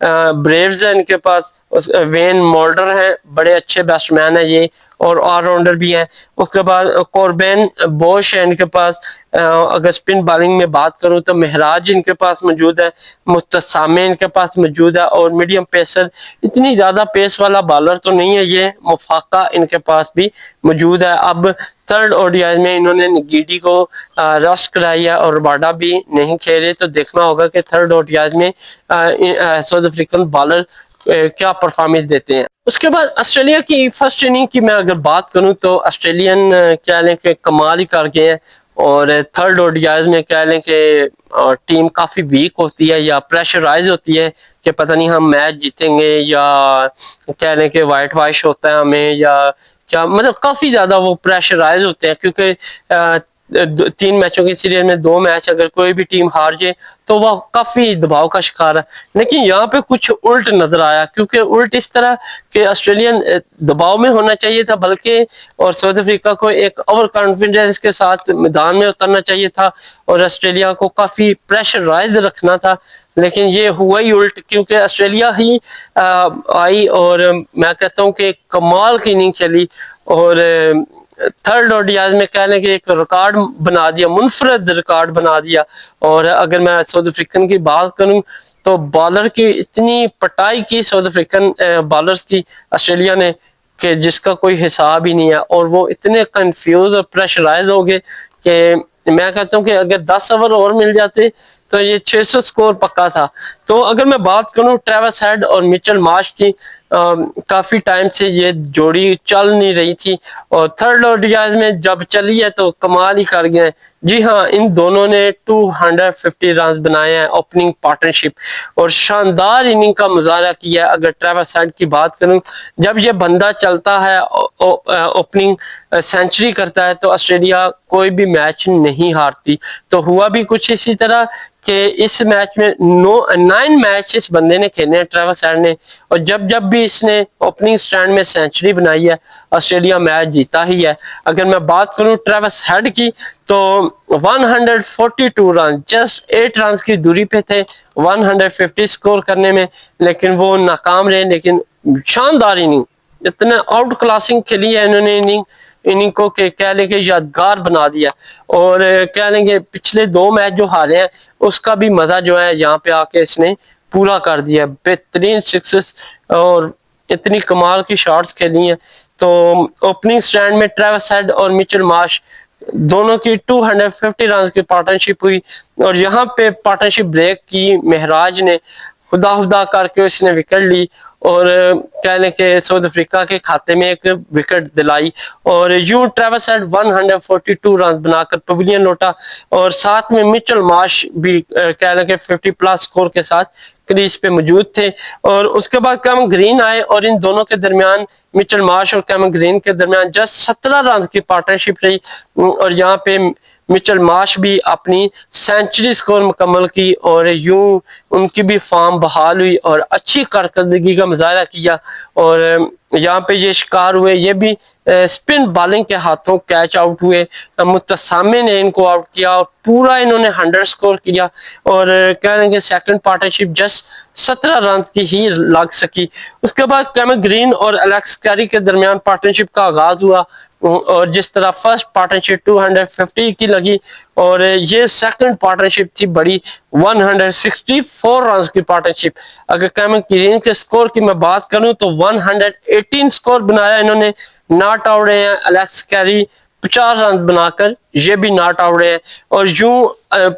بریوز ہے ان کے پاس، when Mulder ہیں، بڑے اچھے بیٹسمین ہیں یہ اور آل راؤنڈر بھی ہیں. اس کے بعد کوربین بوش ہے ان کے پاس. اگر اسپن بالنگ میں بات کروں تو مہراج ان کے پاس موجود ہے، مستسامے ان کے پاس موجود ہے، اور میڈیم پیسر. اتنی زیادہ پیس والا بالر تو نہیں ہے یہ، مفاقہ ان کے پاس بھی موجود ہے. اب تھرڈ اوڈیائی میں انہوں نے گیڈی کو رسٹ کرائی ہے اور رباڈا بھی نہیں کھیلے، تو دیکھنا ہوگا کہ تھرڈ اوڈیائی میں ساؤتھ افریقن بالر کیا پرفارمنس دیتے ہیں. اس کے بعد آسٹریلیا کی فرسٹ اننگ کی میں اگر بات کروں تو آسٹریلین کہہ لیں کہ کمال ہی کر گئے ہیں، اور تھرڈ اوڈیائز میں کہہ لیں کہ ٹیم کافی ویک ہوتی ہے یا پریشرائز ہوتی ہے کہ پتہ نہیں ہم میچ جیتیں گے، یا کہہ لیں کہ وائٹ واش ہوتا ہے ہمیں، یا کیا مطلب کافی زیادہ وہ پریشرائز ہوتے ہیں، کیونکہ 3 میچوں کی سیریز میں 2 میچ اگر کوئی بھی ٹیم ہار جائے تو وہ کافی دباؤ کا شکار ہے. لیکن یہاں پہ کچھ الٹ نظر آیا، کیونکہ الٹ اس طرح کہ آسٹریلین دباؤ میں ہونا چاہیے تھا بلکہ، اور ساؤتھ افریقہ کو ایک اوور کانفیڈنس کے ساتھ میدان میں اترنا چاہیے تھا، اور آسٹریلیا کو کافی پریشرائز رکھنا تھا. لیکن یہ ہوا ہی الٹ، کیونکہ آسٹریلیا ہی آئی اور میں کہتا ہوں کہ کمال کی اننگ کھیلی، اور تھرڈ اوڈیاز میں کہہ لیں کہ ایک ریکارڈ بنا دیا، منفرد ریکارڈ بنا دیا. اور اگر میں ساؤتھ افریقن کی بات کروں تو بالر کی اتنی پٹائی کی ساؤتھ افریقن بالرز کی آسٹریلیا نے کہ جس کا کوئی حساب ہی نہیں ہے، اور وہ اتنے کنفیوز اور پریشرائز ہو گئے کہ میں کہتا ہوں کہ اگر 10 اوور اور مل جاتے تو یہ 600 سکور پکا تھا. تو اگر میں بات کروں ٹریوس ہیڈ اور مچل مارش کی، کافی ٹائم سے یہ جوڑی چل نہیں رہی تھی، اور تھرڈ اوڈیائز میں جب چلی ہے تو کمال ہی کر گئے. جی ہاں، ان دونوں نے 250 رنز بنائے ہیں اوپننگ پارٹنرشپ، اور شاندار اننگ کا مظاہرہ کیا ہے. اگر ٹریوس ہیڈ کی بات کروں، جب یہ بندہ چلتا ہے اوپننگ سینچری کرتا ہے تو آسٹریلیا کوئی بھی میچ نہیں ہارتی. تو ہوا بھی کچھ اسی طرح کہ اس میچ میں 9 میچ اس بندے نے کھیلے ہیں ٹریوس ہیڈ نے، اور جب بھی اس نے اوپننگ سٹینڈ میں سینچری بنائی ہے آسٹریلیا میچ جیتا ہی ہے. اگر میں بات کروں ٹریوس ہیڈ کی تو 142 رن، جسٹ 8 رنز کی دوری پہ تھے 150 سکور کرنے میں، لیکن وہ ناکام رہے. لیکن شاندار اننگ، اتنا آؤٹ کلاسنگ کھیلی ہے انہوں نے اننگ کو کہ کہہ لیں کہ یادگار بنا دیا. اور کہہ لیں کہ پچھلے 2 میچ جو ہارے ہیں اس کا بھی مزہ جو ہے یہاں پہ آ کے اس نے پورا کر دیا. بہترین سکسز اور اتنی کمال کی شاٹس کھیلی ہیں. تو اوپننگ سٹینڈ میں ٹریوس ہیڈ اور مچل مارش دونوں کی 250 رنز کی پارٹنرشپ ہوئی، اور یہاں پہ پارٹنرشپ بریک کی مہراج نے، خدا کر کے اس نے وکٹ لی، اور کہہ لیں کہ ساؤتھ افریقہ کے کھاتے میں ایک وکٹ دلائی، اور یوں ٹریوس ہیڈ 142 رنز بنا کر پویلین لوٹا، اور ساتھ میں مچل مارش بھی کہہ لیں کہ 50 پلس سکور کے ساتھ کریز پہ موجود تھے. اور اس کے بعد کیمن گرین آئے، اور ان دونوں کے درمیان، مچل مارش اور کیمن گرین کے درمیان جسٹ 17 رنز کی پارٹنرشپ رہی، اور یہاں پہ مچل مارش بھی اپنی سینچری سکور مکمل کی، اور یوں ان کی بھی فارم بحال ہوئی اور اچھی کارکردگی کا مظاہرہ کیا. اور یہاں پہ یہ شکار ہوئے، یہ بھی سپن بالنگ کے ہاتھوں کیچ آؤٹ ہوئے، متسامے نے ان کو آؤٹ کیا اور پورا انہوں نے 100 سکور کیا، اور کہہ رہے ہیں کہ سیکنڈ پارٹنرشپ جسٹ 17 رنز کی ہی لگ سکی. اس کے بعد کیمن گرین اور الیکس کیری کے درمیان پارٹنرشپ کا آغاز ہوا، اور جس طرح فرسٹ پارٹنرشپ 250 کی لگی، اور یہ سیکنڈ پارٹنرشپ تھی بڑی 164 رنز کی پارٹنرشپ. اگر کیمن گرین کے سکور کی میں بات کروں تو 118 سکور بنایا انہوں نے، ناٹ آؤٹ رہے ہیں الیکس کیری 50 رن بنا کر، یہ بھی ناٹ آؤٹ رہے ہیں، اور یوں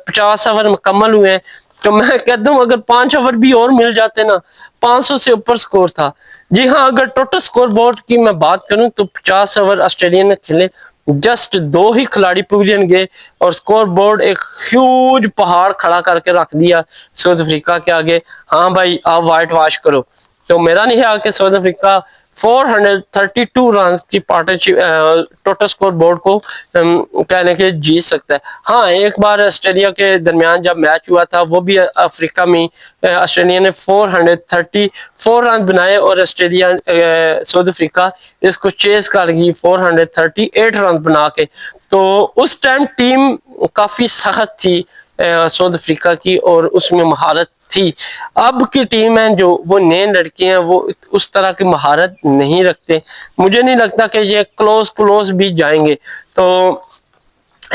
50 اوور مکمل ہوئے ہیں. تو میں کہتا ہوں اگر 5 اوور بھی اور مل جاتے نا، 500 سے اوپر سکور تھا. جی ہاں، اگر ٹوٹل سکور بورڈ کی میں بات کروں تو 50 اوور آسٹریلیا نے کھیلے، جسٹ 2 ہی کھلاڑی پویلین گئے، اور سکور بورڈ ایک ہیوج پہاڑ کھڑا کر کے رکھ دیا ساؤتھ افریقہ کے آگے. ہاں بھائی، آپ وائٹ واش کرو. تو میرا نہیں ہے کہ ساؤتھ افریقہ 432 رنز کی پارٹنرشپ ٹوٹل سکور بورڈ کو کہنے کے جیت سکتا ہے. ہاں، ایک بار آسٹریلیا کے درمیان جب میچ ہوا تھا وہ بھی افریقہ میں، آسٹریلیا نے 434 رن بنائے، اور آسٹریلیا ساؤتھ افریقہ اس کو چیز کر گئی 438 رن بنا کے. تو اس ٹائم ٹیم کافی سخت تھی ساؤتھ افریقہ کی، اور اس میں مہارت تھی. اب کی ٹیم ہے جو وہ نئے لڑکے ہیں وہ اس طرح کی مہارت نہیں رکھتے. مجھے نہیں لگتا کہ یہ کلوز بھی جائیں گے. تو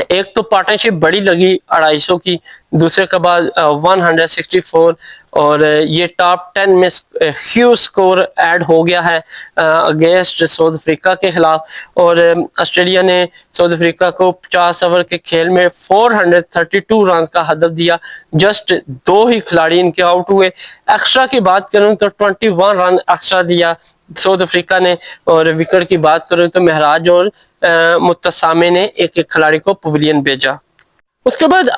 ایک تو پارٹنرشپ بڑی لگی 250 کی, دوسرے کے بعد 164, اور یہ ٹاپ 10 میں ہیوج سکور ایڈ ہو گیا ہے اگینسٹ ساؤتھ افریقہ کے خلاف. اور آسٹریلیا نے ساؤتھ افریقہ کو 50 اوور کے کھیل میں 432 رن کا ہدف دیا. جسٹ 2 ہی کھلاڑی ان کے آؤٹ ہوئے. ایکسٹرا کی بات کروں تو 21 رن ایکسٹرا دیا ساؤتھ افریقہ نے, اور وکٹ کی بات کروں تو مہراج اور متسامے نے ایک ایک کھلاڑی کو پویلین بھیجا. اس کے بعد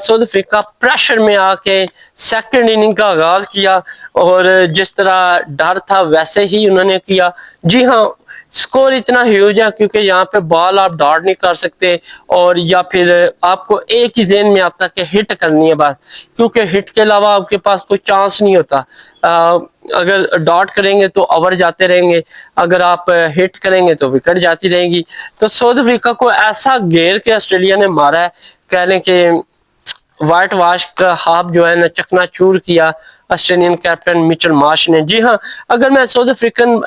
ساؤتھ افریقہ پریشر میں آ کے سیکنڈ اننگ کا آغاز کیا, اور جس طرح ڈر تھا ویسے ہی انہوں نے کیا. جی ہاں, سکور اتنا ہیوج ہے کیونکہ یہاں پہ بال آپ ڈاٹ نہیں کر سکتے, اور یا پھر آپ کو ایک ہی ذہن میں آتا کہ ہٹ کرنی ہے بس, کیونکہ ہٹ کے علاوہ آپ کے پاس کوئی چانس نہیں ہوتا. اگر ڈاٹ کریں گے تو اوور جاتے رہیں گے, اگر آپ ہٹ کریں گے تو وکٹ جاتی رہیں گی. تو ساؤتھ افریقہ کو ایسا گھیر کے آسٹریلیا نے مارا ہے, کہہ لیں کہ وائٹ واش کا خواب جو ہے نا چکنا چور کیا آسٹریلین کیپٹن میچل مارش نے. جی ہاں, اگر میں south African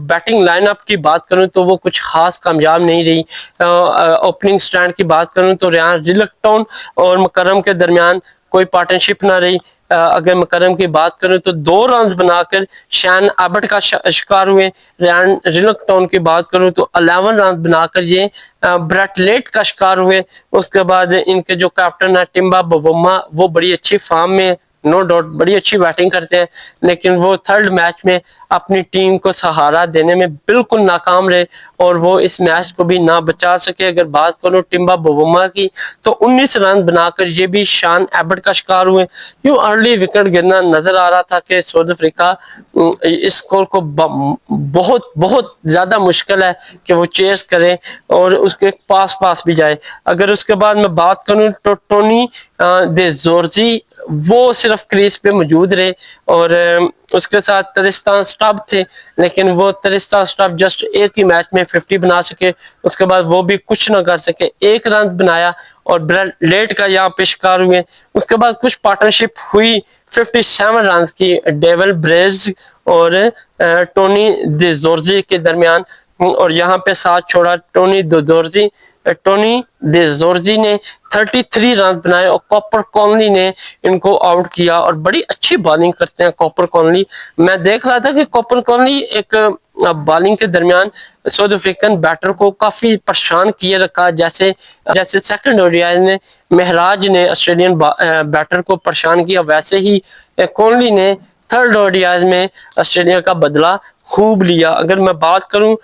batting line up کی بات کروں تو وہ کچھ خاص کامیاب نہیں رہی. اوپننگ سٹینڈ کی بات کروں تو ریان ریلکٹون اور مکرم کے درمیان کوئی پارٹنرشپ نہ رہی. اگر مکرم کی بات کروں تو 2 رنز بنا کر شین ایبٹ کا شکار ہوئے. ریان ریلکٹون کی بات کروں تو 11 رنز بنا کر یہ بریٹ لیٹ کا شکار ہوئے. اس کے بعد ان کے جو کیپٹن ہے ٹمبا بوما, وہ بڑی اچھی فارم میں, نو ڈاؤٹ بڑی اچھی بیٹنگ کرتے ہیں, لیکن وہ تھرڈ میچ میں اپنی ٹیم کو سہارا دینے میں بالکل ناکام رہے, اور وہ اس میچ کو بھی نہ بچا سکے. اگر بات کروں ٹمبا بوما کی تو 19 رن بنا کر یہ بھی شان ایبٹ کا شکار ہوئے. یوں ارلی وکٹ گرنا نظر آ رہا تھا کہ ساؤتھ افریقہ اس اسکور کو بہت بہت زیادہ مشکل ہے کہ وہ چیز کرے اور اس کے پاس بھی جائے. اگر اس کے بعد میں بات کروں تو ٹونی دے زورزی وہ صرف کریز پہ موجود رہے, اور اس کے ساتھ ترستان سٹاب تھے, لیکن وہ ترستان سٹاب جسٹ ایک ہی میچ میں 50 بنا سکے. اس کے بعد وہ بھی کچھ نہ کر سکے, 1 رن بنایا اور بریٹ لیٹ کا یہاں پہ شکار ہوئے. اس کے بعد کچھ پارٹنرشپ ہوئی 57 رنز کی ڈیول بریز اور ٹونی دے زورزی کے درمیان, اور یہاں پہ ساتھ چھوڑا ٹونی دے زورزی نے 33 رن بنائے, اور کوپر کونلی نے ان کو آؤٹ کیا. اور بڑی اچھی بالنگ کرتے ہیں کوپر کونلی. میں دیکھ رہا تھا کہ کوپر کونلی ایک بالنگ کے درمیان ساؤتھ افریقن بیٹر کو کافی پریشان کیے رکھا, جیسے سیکنڈ اوڈیائی نے مہراج نے آسٹریلین بیٹر کو پریشان کیا, ویسے ہی کونلی نے تھرڈ اوڈیائی میں آسٹریلیا کا بدلہ خوب لیا. اگر میں بات کروں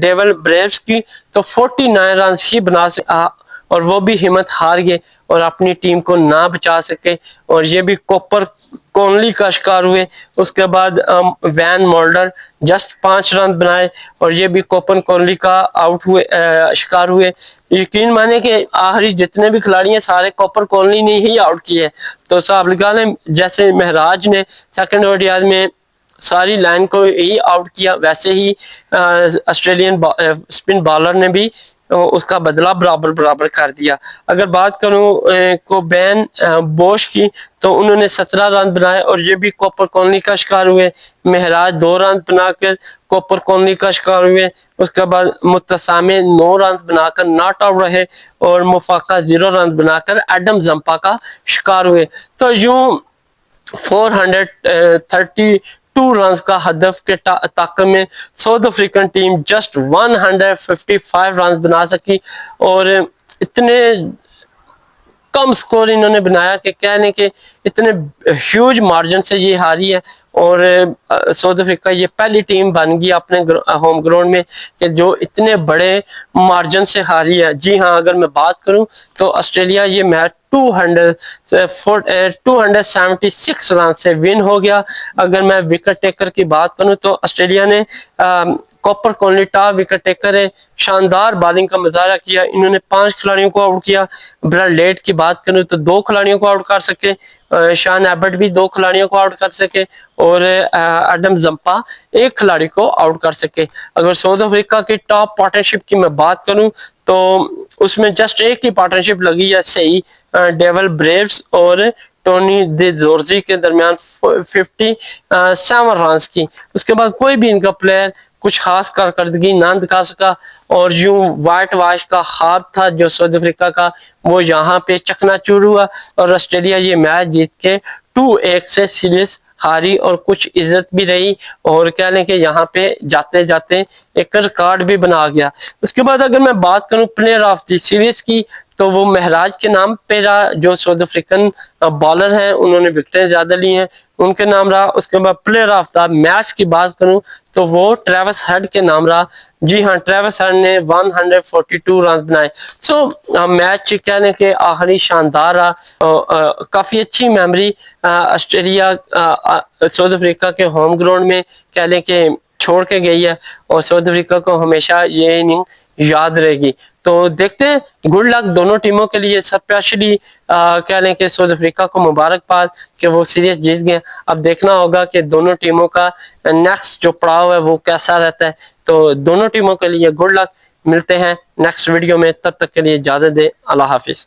ڈیول بریوز کی تو 49 رنز ہی بنا سکا, اور وہ بھی ہمت ہار گئے اور اپنی ٹیم کو نہ بچا سکے, اور یہ بھی کوپر کونلی کا شکار ہوئے. اس کے بعد وین مولڈر جسٹ 5 رن بنائے, اور یہ بھی کوپر کونلی کا آؤٹ ہوئے شکار ہوئے. یقین مانے کہ آخری جتنے بھی کھلاڑی ہیں سارے کوپر کونلی نے ہی آؤٹ کیے. تو صاحب لگا لیں جیسے مہراج نے سیکنڈ اوڈیائی میں ساری لائن کو ہی آؤٹ کیا, ویسے ہی آسٹریلین اسپن بالر نے بھی اس کا بدلہ برابر کر دیا. اگر بات کروں کوبین بوش کی تو انہوں نے 17 رن بنائے, اور یہ بھی کوپر کونلی کا شکار ہوئے. مہراج 2 رن بنا کر کوپر کونلی کا شکار ہوئے. اس کے بعد متسامے 9 رن بنا کر ناٹ آؤٹ رہے, اور مفاقہ 0 رن بنا کر ایڈم زمپا کا شکار ہوئے. تو یوں 432 رنز کا ہدف کے طاقت میں south African team just 155 runs بنا سکی, اور اتنے کم سکور انہوں نے بنایا کہ کہنے کہ اتنے ہیوج مارجن سے یہ ہاری ہے. اور ساؤتھ افریقہ یہ پہلی ٹیم بن گئی اپنے ہوم گراؤنڈ میں کہ جو اتنے بڑے مارجن سے ہاری ہے. جی ہاں, اگر میں بات کروں تو آسٹریلیا یہ میچ 276 رن سے ون ہو گیا. اگر میں وکٹ ٹیکر کی بات کروں تو آسٹریلیا نے کوپر کونلی ٹاپ وکٹ ٹیکر ہے, شاندار بالنگ کا مظاہرہ کیا. انہوں نے 5 کھلاڑیوں کو آؤٹ کیا. بریٹ لیٹ کی بات کروں تو 2 کھلاڑیوں کو آؤٹ کر سکے, شان ایبٹ بھی 2 کھلاڑیوں کو آؤٹ کر سکے, اور ایڈم زمپا 1 کھلاڑی کو آؤٹ کر سکے. اگر ساؤتھ افریقہ کی ٹاپ پارٹنرشپ کی میں بات کروں تو اس میں جسٹ ایک ہی پارٹنرشپ لگی ہے صحیح, ڈیول بریوز اور ٹونی دے زورزی کے درمیان 57 رنز کی. اس کے بعد کوئی بھی ان کا پلیئر کچھ خاص کارکردگی نہ دکھا سکا اور یوں وائٹ واش کا خواب تھا جو ساؤتھ افریقہ کا وہ یہاں پہ چکنا چور ہوا اور آسٹریلیا یہ میچ جیت کے 2-1 سے سیریز ہاری اور کچھ عزت بھی رہی اور کہہ لیں کہ یہاں پہ جاتے جاتے ایک ریکارڈ بھی بنا گیا. اس کے بعد اگر میں بات کروں پلیئر آف دی سیریز کی تو وہ مہراج کے نام پہ رہا جو ساؤتھ افریقن بالر ہیں, انہوں نے وکٹیں زیادہ لی ہیں, ان کے نام رہا. اس کے بعد پلیئر آف دا میچ کی بات کروں تو وہ ٹریوس ہیڈ کے نام رہا. جی ہاں, ٹریوس ہیڈ نے 142 رنز بنائے. میچ کہہ لیں کہ آخری شاندار رہا, کافی اچھی میموری آسٹریلیا ساؤتھ افریقہ کے ہوم گراؤنڈ میں کہہ لیں کہ چھوڑ کے گئی ہے اور ساؤتھ افریقہ کو ہمیشہ یہ اننگ یاد رہے گی. تو دیکھتے ہیں, گڈ لک دونوں ٹیموں کے لیے, اسپیشلی کہہ لیں کہ ساؤتھ افریقہ کو مبارکباد کہ وہ سیریز جیت گئے. اب دیکھنا ہوگا کہ دونوں ٹیموں کا نیکسٹ جو پڑاؤ ہے وہ کیسا رہتا ہے. تو دونوں ٹیموں کے لیے گڈ لک, ملتے ہیں نیکسٹ ویڈیو میں, تب تک کے لیے اجازت دیں, اللہ حافظ.